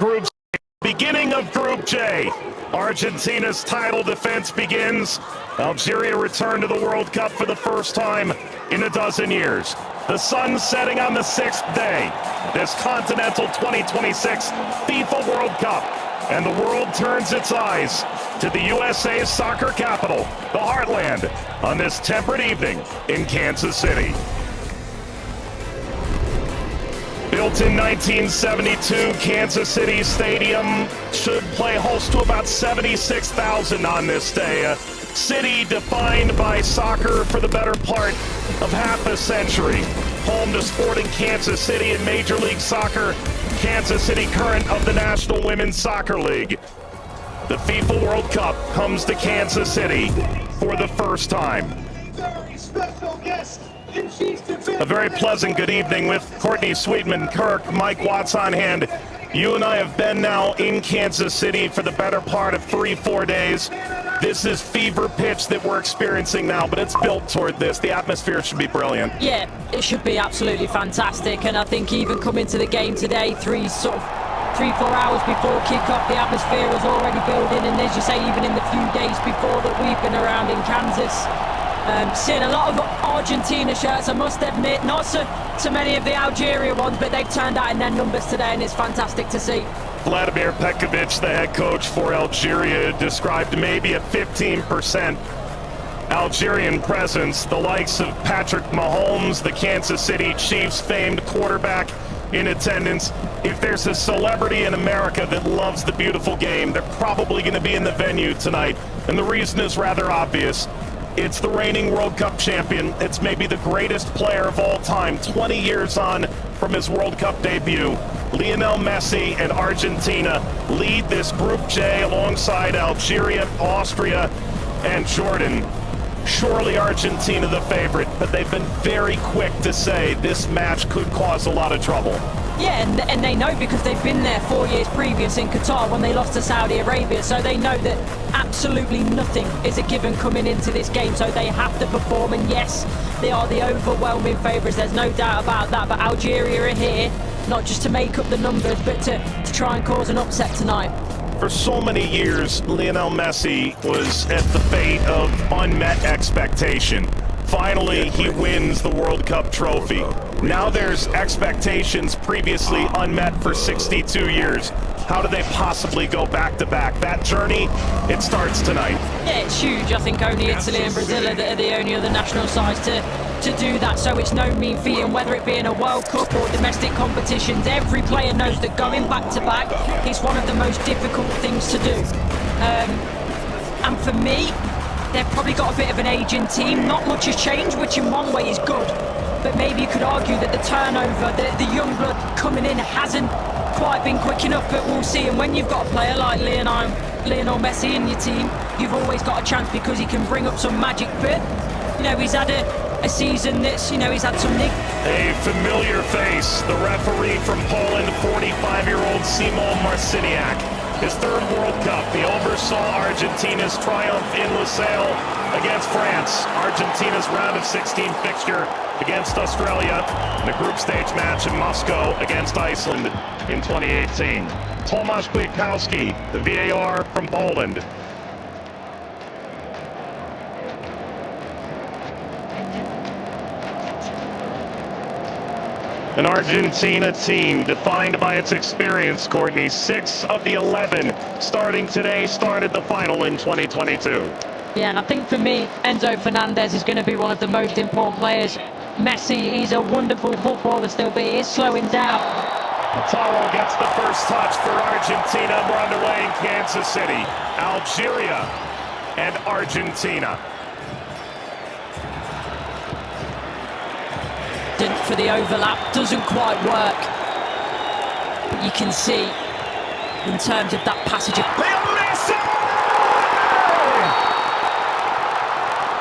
Group C, beginning of Group J. Argentina's title defense begins. Algeria returned to the World Cup for the first time in a dozen years. The sun's setting on the 6th day. This Continental 2026 FIFA World Cup. And the world turns its eyes to the USA's soccer capital, the Heartland, on this temperate evening in Kansas City. Built in 1972, Kansas City Stadium should play host to about 76,000 on this day. A city defined by soccer for the better part of half a century. Home to Sporting Kansas City in Major League Soccer, Kansas City current of the National Women's Soccer League. The FIFA World Cup comes to Kansas City for the first time. Very special guest. A very pleasant good evening with Courtney Sweetman, Kirk, Mike Watts on hand. You and I have been now in Kansas City for the better part of 3-4 days. This is fever pitch that we're experiencing now, but it's built toward this. The atmosphere should be brilliant. Yeah, it should be absolutely fantastic. And I think even coming to the game today, 3-4 hours before kick-off, the atmosphere was already building. And as you say, even in the few days before that we've been around in Kansas, seeing a lot of Argentina shirts, I must admit, not so many of the Algeria ones, but they've turned out in their numbers today, and it's fantastic to see. Vladimir Petkovic, the head coach for Algeria, described maybe a 15% Algerian presence. The likes of Patrick Mahomes, the Kansas City Chiefs famed quarterback, in attendance. If there's a celebrity in America that loves the beautiful game, they're probably going to be in the venue tonight. And the reason is rather obvious. It's the reigning World Cup champion. It's maybe the greatest player of all time, 20 years on from his World Cup debut. Lionel Messi and Argentina lead this Group J alongside Algeria, Austria, and Jordan. Surely Argentina the favorite, but they've been very quick to say this match could cause a lot of trouble. Yeah, and they know because they've been there 4 years previous in Qatar when they lost to Saudi Arabia, so they know that absolutely nothing is a given coming into this game, so they have to perform. And yes, they are the overwhelming favourites, there's no doubt about that, but Algeria are here not just to make up the numbers, but to try and cause an upset tonight. For so many years, Lionel Messi was at the fate of unmet expectation. Finally, he wins the World Cup trophy. Now there's expectations previously unmet for 62 years. How do they possibly go back-to-back? That journey, it starts tonight. Yeah, it's huge. I think only Italy and Brazil are the only other national sides to do that, so it's no mean feat. And whether it be in a World Cup or domestic competitions, every player knows that going back-to-back is one of the most difficult things to do. And for me, they've probably got a bit of an aging team. Not much has changed, which in one way is good. But maybe you could argue that the turnover, the young blood coming in hasn't quite been quick enough, but we'll see. And when you've got a player like Lionel Messi in your team, you've always got a chance because he can bring up some magic. But, you know, he's had a season that's, you know, he's had some nick. A familiar face, the referee from Poland, 45-year-old Simon Marciniak. His third World Cup, he oversaw Argentina's triumph in Lusail against France, Argentina's round of 16 fixture against Australia, and a group stage match in Moscow against Iceland in 2018. Tomasz Kwiatkowski, the VAR from Poland. An Argentina team defined by its experience, Courtney. 6 of the 11 starting today started the final in 2022. Yeah, and I think for me, Enzo Fernandez is going to be one of the most important players. Messi, he's a wonderful footballer still, but he is slowing down. Taro gets the first touch for Argentina. We're underway in Kansas City. Algeria and Argentina. For the overlap doesn't quite work, but you can see in terms of that passage of Messi!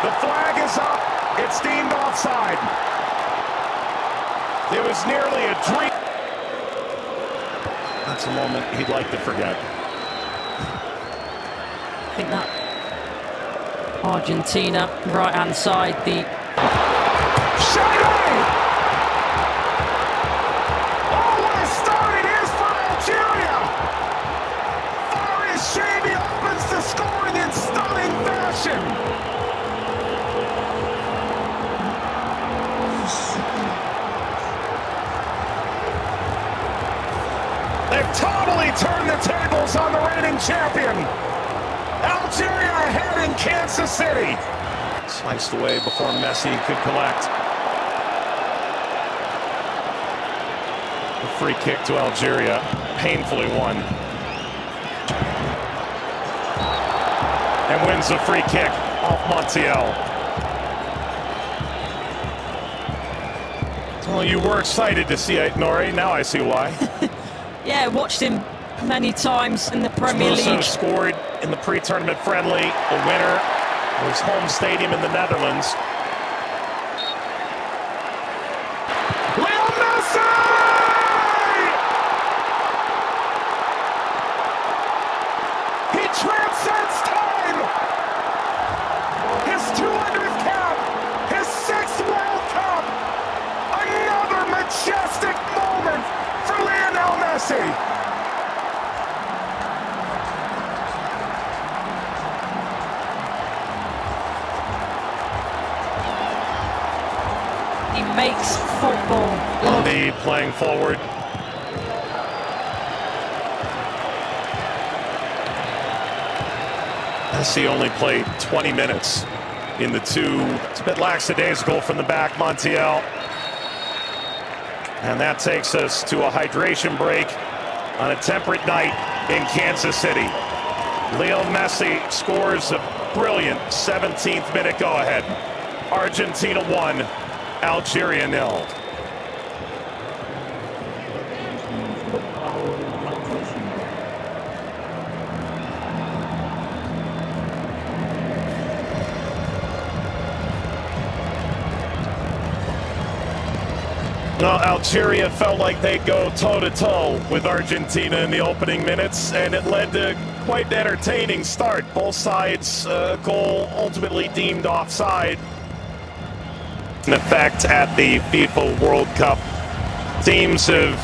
The flag is up. It's deemed offside. It was nearly a dream. That's a moment he'd like to forget. I think that Argentina right hand side, the Oh, what a start it is for Algeria! They've totally turned the tables on the reigning champion. Algeria ahead in Kansas City. Sliced away before Messi could collect. A free kick to Algeria, painfully won. And wins a free kick off Montiel. Well, you were excited to see it, Nori. Now I see why. Yeah, watched him many times in the Premier League. Scored in the pre-tournament friendly. The winner was home stadium in the Netherlands. Leo Messi! He transcends time! His 200th cap! His 6th World Cup! Another majestic moment for Lionel Messi! He makes football. Andy playing forward. Messi only played 20 minutes in the two. It's a bit lackadaisical from the back, Montiel. And that takes us to a hydration break on a temperate night in Kansas City. Leo Messi scores a brilliant 17th minute go-ahead. Argentina 1. Algeria 0. Well, Algeria felt like they'd go toe-to-toe with Argentina in the opening minutes, and it led to quite an entertaining start. Both sides, goal ultimately deemed offside. In effect at the FIFA World Cup, teams have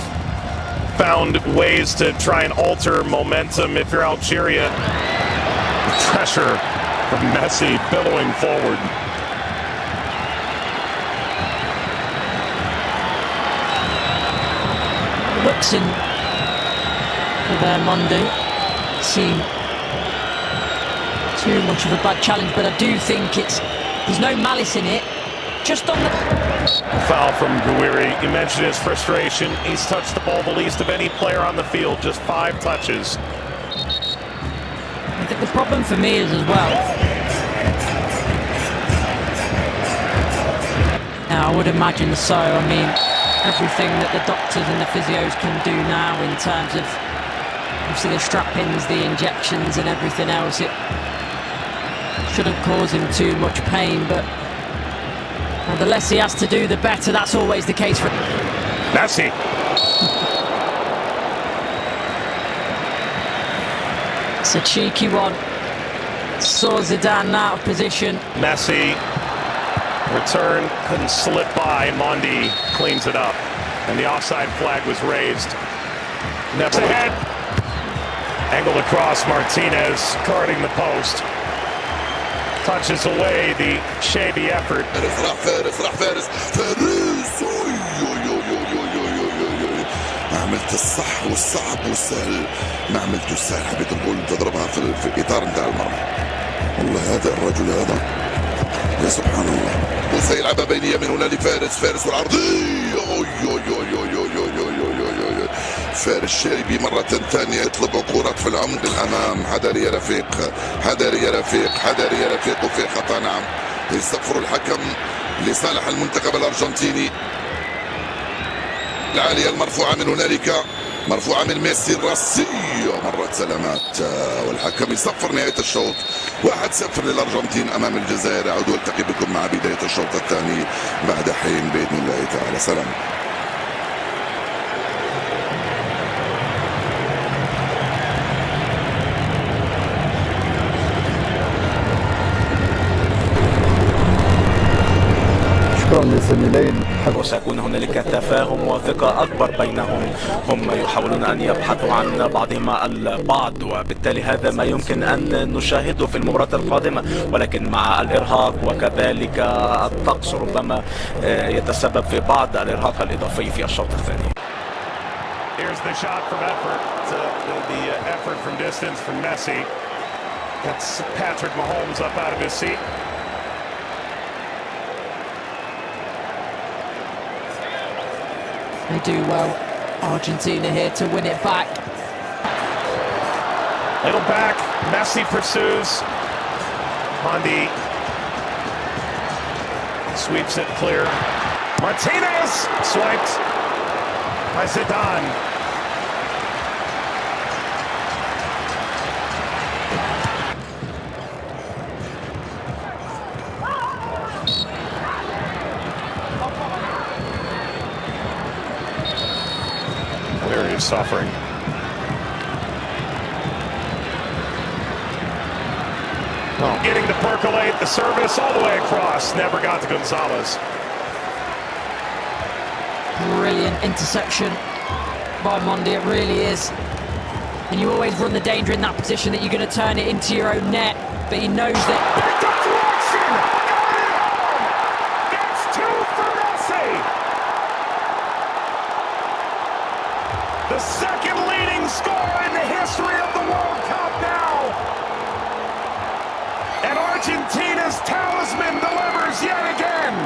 found ways to try and alter momentum. If you're Algeria, pressure from Messi billowing forward. Luxon for their Monday. Seemed too much of a bad challenge, but I do think there's no malice in it. Just on the foul from Guiri. You mentioned his frustration. He's touched the ball the least of any player on the field, just 5 touches. I think the problem for me is as well. Now, I would imagine so. I mean, everything that the doctors and the physios can do now in terms of obviously the strap-ins, the injections and everything else, it shouldn't cause him too much pain, but the less he has to do, the better. That's always the case for Messi. It's a cheeky one. Saw Zidane out of position. Messi, return, couldn't slip by. Mondi cleans it up. And the offside flag was raised. Never ahead. Angled across, Martinez guarding the post. Touches away the shady effort. ما عملت الصح والصعب والسهل، ما عملت السهل، حبيت نقول تضربها في الاطار نتاع المرمى. والله هذا الرجل هذا يا سبحان الله. وسيلعبها بينيه من هنا لفارس، فارس والعرضيه. فارس شاربي مرة ثانية يطلب كرة في العمق الأمام. حذر يا رفيق، حذر يا رفيق، حذر يا رفيق، وفي خطأ. نعم، يصفر الحكم لصالح المنتخب الأرجنتيني. العالية المرفوعة من هنالك، مرفوعة من ميسي الراسية. مرت سلامات والحكم يصفر نهاية الشوط. 1-0 للأرجنتين أمام الجزائر. أعود والتقي بكم مع بداية الشوط الثاني بعد حين بإذن الله تعالى. سلام. وسيكون هنالك تفاهم وثقة أكبر بينهم. هم يحاولون أن يبحثوا عن بعضهم البعض، وبالتالي هذا ما يمكن أن نشاهده في المباراة القادمة، ولكن مع الإرهاق وكذلك الطقس ربما يتسبب في بعض الإرهاق الإضافي في الشوط الثاني. Here's the shot from effort, the effort from distance from Messi. That's Patrick Mahomes up out of his seat. They do well, Argentina here to win it back. Little back, Messi pursues. Mondi sweeps it clear. Martinez swiped by Zidane. There he's suffering. Oh. Getting to percolate the service all the way across. Never got to Gonzalez. Brilliant interception by Mondi, it really is. And you always run the danger in that position that you're going to turn it into your own net. But he knows that. Deflection! That's two for Messi! The second leading scorer in the history of the World Cup now! And Argentina's talisman delivers yet again!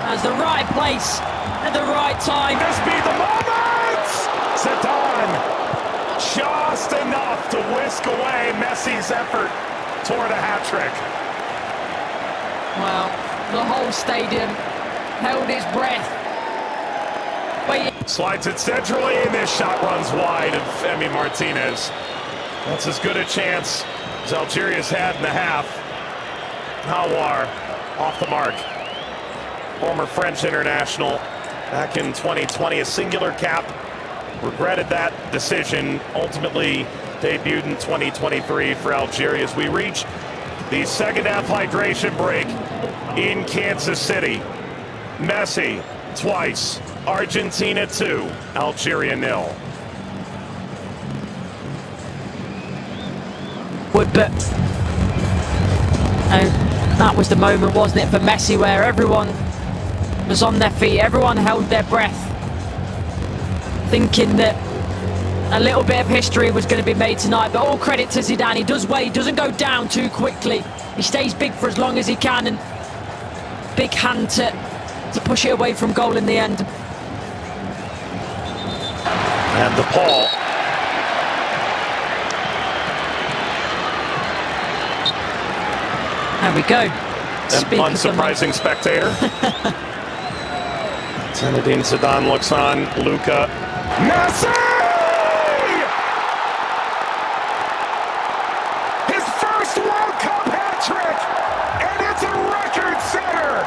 That's the right place at the right time. This be the moment! Zidane! Just enough to whisk away Messi's effort toward a hat-trick. Well, the whole stadium held its breath. Slides it centrally, and this shot runs wide of Emi Martinez. That's as good a chance as Algeria's had in the half. Hawar off the mark. Former French international back in 2020, a singular cap. Regretted that decision. Ultimately debuted in 2023 for Algeria as we reach the second half hydration break in Kansas City. Messi twice. Argentina 2, Algeria 0. But that was the moment, wasn't it, for Messi, where everyone was on their feet, everyone held their breath, thinking that a little bit of history was going to be made tonight. But all credit to Zidane, he does well, he doesn't go down too quickly, he stays big for as long as he can, and big hand to push it away from goal in the end. And the Paul. There we go. An unsurprising spectator. Zinedine Zidane looks on. Luka. Messi! His first World Cup hat-trick! And it's a record setter!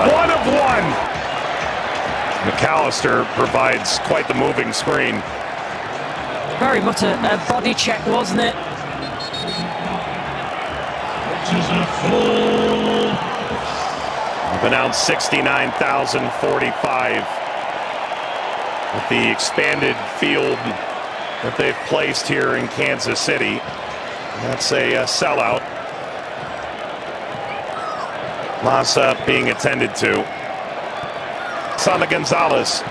One of one. McAllister provides quite the moving screen. Very much a body check, wasn't it? Announced 69,045 with the expanded field that they've placed here in Kansas City. That's a sellout. Massa being attended to. Sana Gonzalez